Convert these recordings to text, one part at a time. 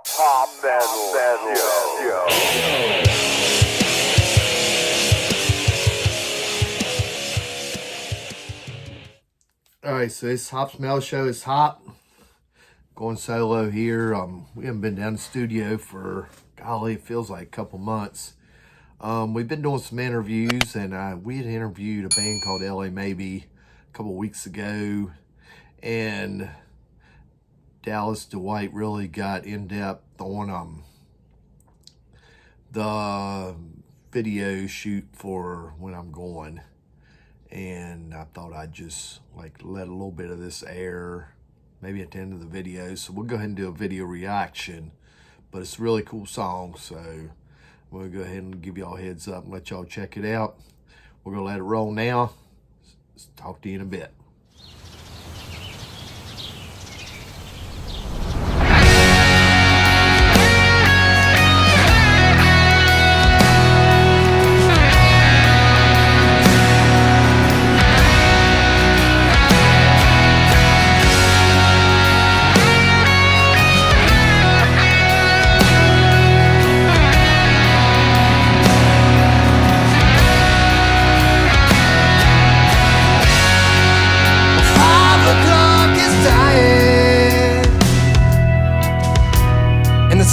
Pop metal. Alright, so this Hops Metal Show is Hop. Going solo here. We haven't been down the studio for, golly, it feels like a couple months. We've been doing some interviews, and we had interviewed a band called LA Maybe a couple weeks ago, and Dallas Dwight really got in-depth on the video shoot for When I'm Going. And I thought I'd just let a little bit of this air maybe at the end of the video. So we'll go ahead and do a video reaction, but it's a really cool song. So we'll go ahead and give y'all a heads up and let y'all check it out. We're gonna let it roll now. Talk to you in a bit.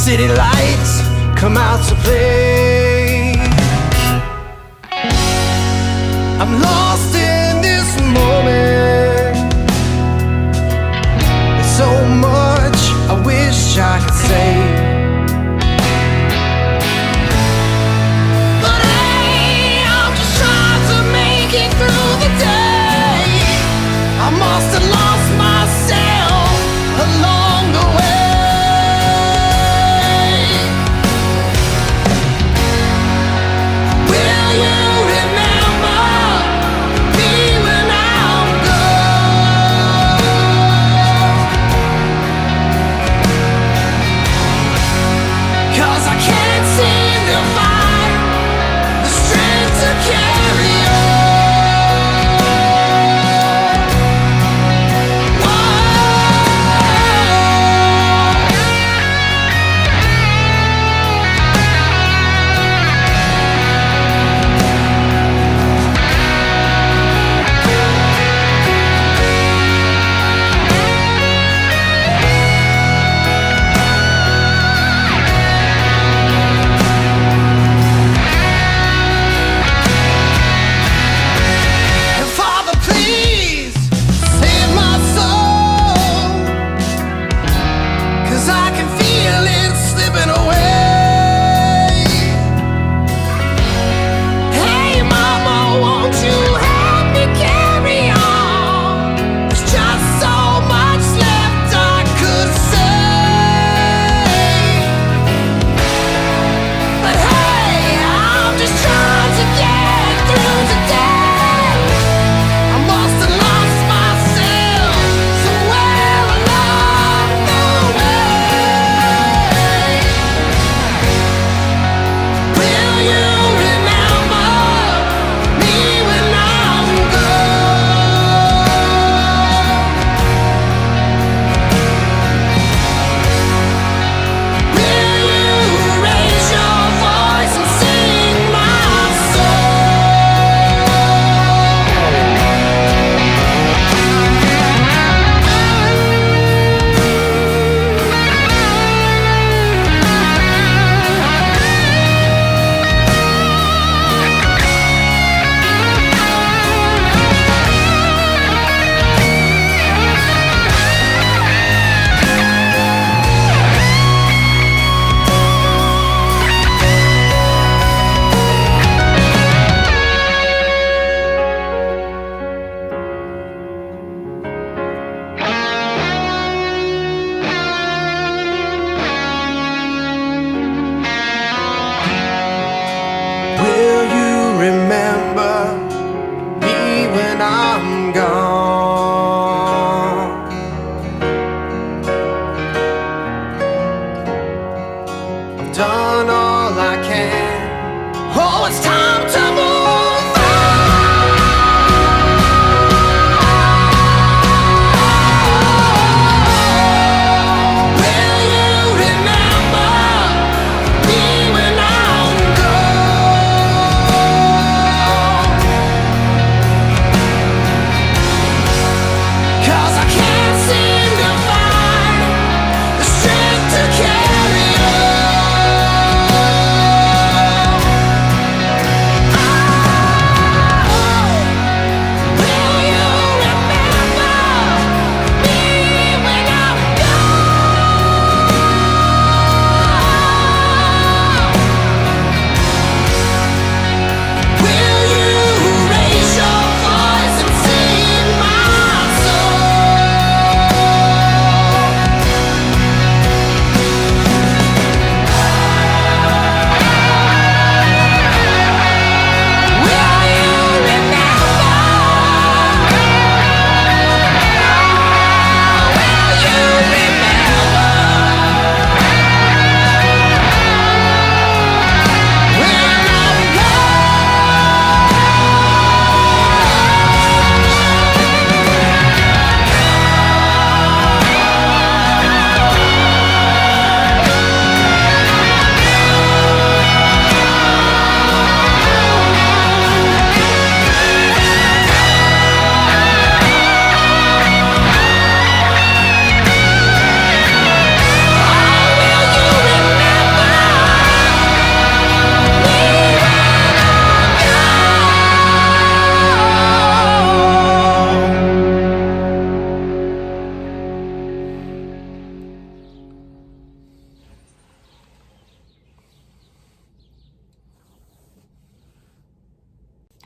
City lights come out to play. I'm lost in this moment. There's so much I wish I could say, but hey, I'm just trying to make it through the day. I must have lost myself along the way.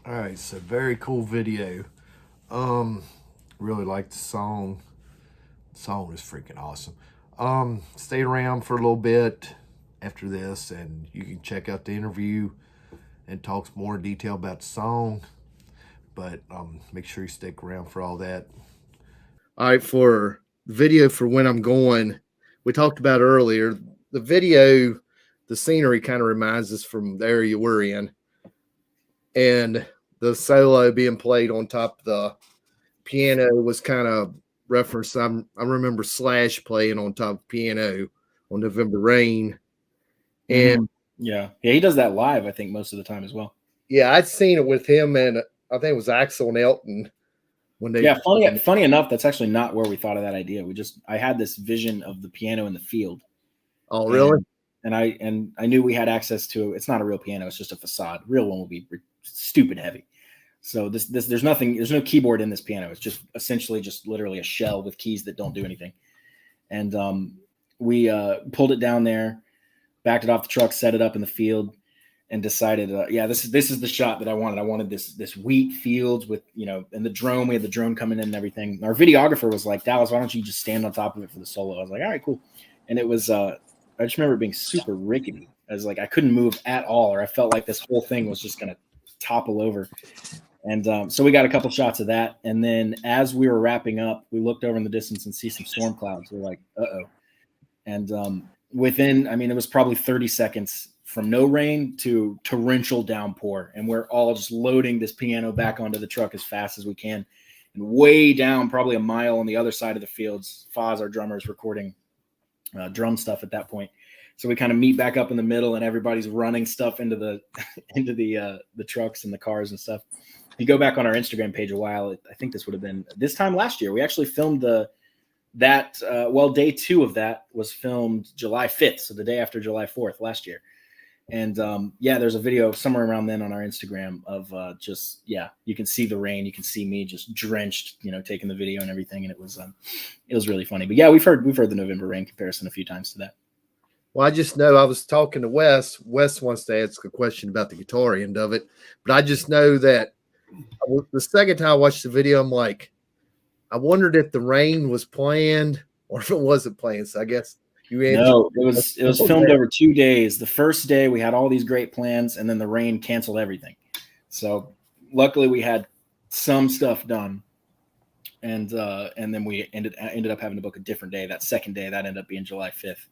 All right, so very cool video. Really like the song. The song is freaking awesome. Stay around for a little bit after this, and you can check out the interview and talk more in detail about the song. But make sure you stick around for all that. All right, for the video for When I'm Going, we talked about earlier. The video, the scenery kind of reminds us from the area we're in, and the solo being played on top of the piano was kind of referenced. I remember Slash playing on top of piano on November Rain, and yeah, he does that live, I think, most of the time as well. Yeah, I'd seen it with him, and I think it was Axel and Elton when they. Yeah, funny enough, that's actually not where we thought of that idea. I had this vision of the piano in the field. Oh, really? And I knew we had access to it. It's not a real piano; it's just a facade. Real one will be stupid heavy. So there's no keyboard in this piano. It's just essentially just literally a shell with keys that don't do anything. And we pulled it down there, backed it off the truck, set it up in the field, and decided, this is the shot that I wanted. I wanted this wheat fields with, and the drone. We had the drone coming in and everything. Our videographer was like, Dallas, why don't you just stand on top of it for the solo? I was like, all right, cool. And it was, I just remember it being super rickety. I was like, I couldn't move at all, or I felt like this whole thing was just going to topple over. And so we got a couple shots of that. And then as we were wrapping up, we looked over in the distance and see some storm clouds. We're like, uh-oh. And it was probably 30 seconds from no rain to torrential downpour. And we're all just loading this piano back onto the truck as fast as we can. And way down, probably a mile on the other side of the fields, Foz, our drummer, is recording drum stuff at that point. So we kind of meet back up in the middle, and everybody's running stuff into the trucks and the cars and stuff. If you go back on our Instagram page a while, I think this would have been this time last year. We actually filmed day 2 of that was filmed July 5th. So the day after July 4th last year. And there's a video somewhere around then on our Instagram of you can see the rain. You can see me just drenched, taking the video and everything. And it was really funny. But yeah, we've heard the November Rain comparison a few times to that. Well, I just know I was talking to Wes. Wes wants to ask a question about the guitar end of it. But I just know that the second time I watched the video, I'm like, I wondered if the rain was planned or if it wasn't planned. So I guess you answered. No, it was filmed over 2 days. The first day we had all these great plans, and then the rain canceled everything. So luckily we had some stuff done, and then we ended up having to book a different day. That second day, that ended up being July 5th.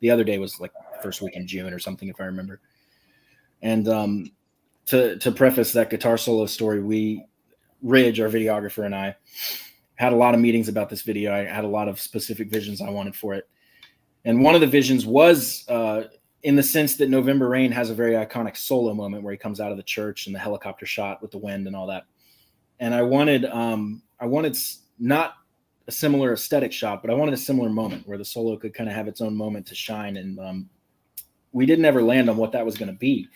The other day was like first week in June or something, if I remember. And to preface that guitar solo story, Ridge, our videographer, and I had a lot of meetings about this video. I had a lot of specific visions I wanted for it. And one of the visions was in the sense that November Rain has a very iconic solo moment where he comes out of the church and the helicopter shot with the wind and all that. And I wanted not a similar aesthetic shot, but I wanted a similar moment where the solo could kind of have its own moment to shine. And we didn't ever land on what that was going to be,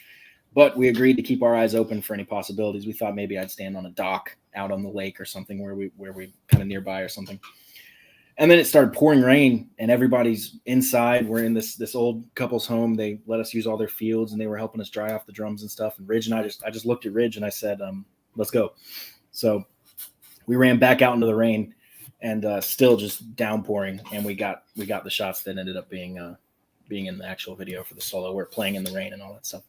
but we agreed to keep our eyes open for any possibilities. We thought maybe I'd stand on a dock out on the lake or something where we kind of nearby or something. And then it started pouring rain, and everybody's inside. We're in this old couple's home. They let us use all their fields, and they were helping us dry off the drums and stuff. And Ridge and I just looked at Ridge and I said, let's go. So we ran back out into the rain, and still just downpouring. And we got the shots that ended up being in the actual video for the solo. We're playing in the rain and all that stuff.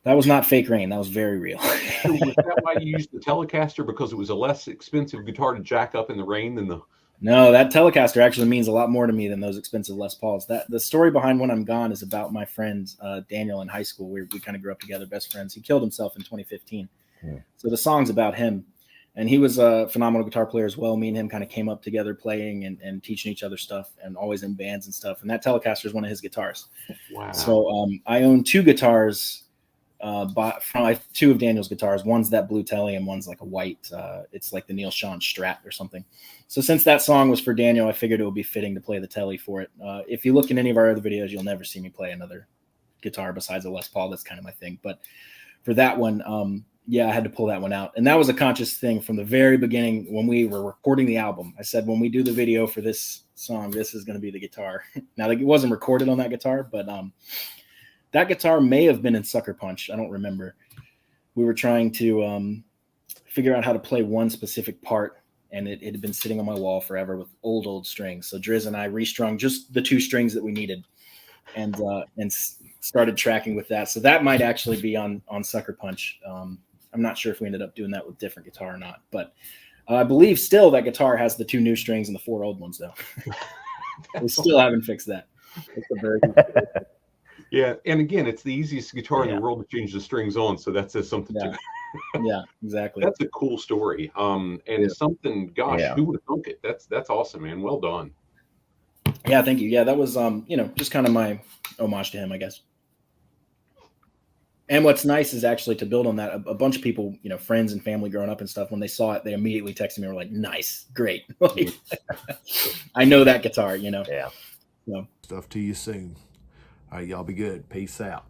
That was not fake rain. That was very real. Was that why you used the Telecaster? Because it was a less expensive guitar to jack up in the rain than the... No, that Telecaster actually means a lot more to me than those expensive Les Pauls. The story behind When I'm Gone is about my friend Daniel in high school. We kind of grew up together, best friends. He killed himself in 2015. Yeah. So the song's about him. And he was a phenomenal guitar player as well. Me and him kind of came up together playing and teaching each other stuff, and always in bands and stuff. And that Telecaster is one of his guitars. Wow. So I own 2 guitars, from 2 of Daniel's guitars. One's that blue Tele, and one's like a white. It's like the Neil Schon Strat or something. So since that song was for Daniel, I figured it would be fitting to play the Tele for it. If you look in any of our other videos, you'll never see me play another guitar besides a Les Paul. That's kind of my thing. But for that one, I had to pull that one out. And that was a conscious thing from the very beginning when we were recording the album. I said, when we do the video for this song, this is going to be the guitar. Now, it wasn't recorded on that guitar, but that guitar may have been in Sucker Punch. I don't remember. we were trying to figure out how to play one specific part, and it had been sitting on my wall forever with old strings. So Driz and I restrung just the 2 strings that we needed, and started tracking with that. So that might actually be on Sucker Punch. I'm not sure if we ended up doing that with different guitar or not, but I believe still that guitar has the 2 new strings and the 4 old ones, though. We still haven't fixed that. It's a very Yeah, and again, it's the easiest guitar in the world to change the strings on, so that says something too. Yeah, exactly. That's a cool story. And it's something, gosh, who would have thunk it? That's awesome, man. Well done. Yeah, thank you. Yeah, that was just kind of my homage to him, I guess. And what's nice is actually to build on that, a bunch of people, friends and family growing up and stuff, when they saw it, they immediately texted me and were like, nice, great. I know that guitar, Yeah. So. Stuff to you soon. All right, y'all be good. Peace out.